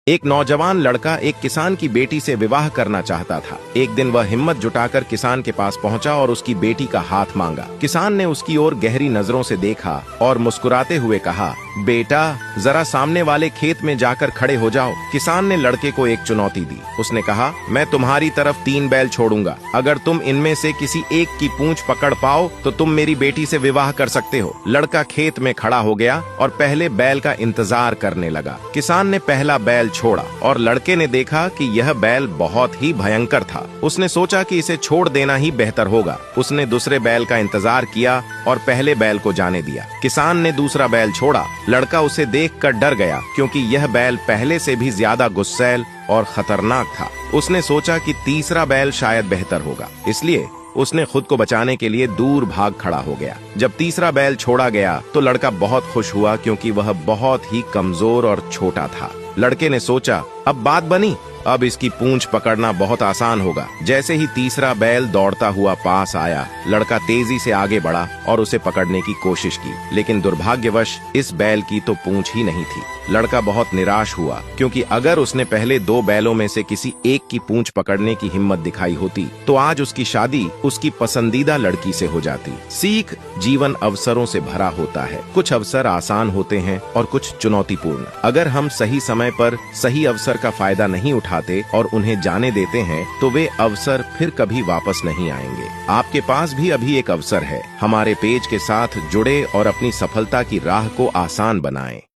एक नौजवान लड़का एक किसान की बेटी से विवाह करना चाहता था। एक दिन वह हिम्मत जुटाकर किसान के पास पहुंचा और उसकी बेटी का हाथ मांगा। किसान ने उसकी ओर गहरी नजरों से देखा और मुस्कुराते हुए कहा, बेटा जरा सामने वाले खेत में जाकर खड़े हो जाओ। किसान ने लड़के को एक चुनौती दी। उसने कहा, मैं तुम्हारी तरफ 3 बैल छोड़ूंगा। अगर तुम इनमें से किसी एक की पूंछ पकड़ पाओ तो तुम मेरी बेटी से विवाह कर सकते हो। लड़का खेत में खड़ा हो गया और पहले बैल का इंतजार करने लगा। किसान ने पहला बैल छोड़ा और लड़के ने देखा कि यह बैल बहुत ही भयंकर था। उसने सोचा कि इसे छोड़ देना ही बेहतर होगा। उसने दूसरे बैल का इंतजार किया और पहले बैल को जाने दिया। किसान ने दूसरा बैल छोड़ा। लड़का उसे देखकर डर गया क्योंकि यह बैल पहले से भी ज्यादा गुस्सैल और खतरनाक था। उसने सोचा कि तीसरा बैल शायद बेहतर होगा, इसलिए उसने खुद को बचाने के लिए दूर भाग खड़ा हो गया। जब तीसरा बैल छोड़ा गया तो लड़का बहुत खुश हुआ क्योंकि वह बहुत ही कमजोर और छोटा था। लड़के ने सोचा, अब बात बनी, अब इसकी पूंछ पकड़ना बहुत आसान होगा। जैसे ही तीसरा बैल दौड़ता हुआ पास आया, लड़का तेजी से आगे बढ़ा और उसे पकड़ने की कोशिश की, लेकिन दुर्भाग्यवश इस बैल की तो पूंछ ही नहीं थी। लड़का बहुत निराश हुआ क्योंकि अगर उसने पहले 2 बैलों में से किसी एक की पूंछ पकड़ने की हिम्मत दिखाई होती तो आज उसकी शादी उसकी पसंदीदा लड़की से हो जाती। सीख, जीवन अवसरों से भरा होता है। कुछ अवसर आसान होते हैं और कुछ चुनौतीपूर्ण। अगर हम सही समय पर सही अवसर का फायदा नहीं उठाते और उन्हें जाने देते हैं तो वे अवसर फिर कभी वापस नहीं आएंगे। आपके पास भी अभी एक अवसर है। हमारे पेज के साथ जुड़े और अपनी सफलता की राह को आसान बनाएं।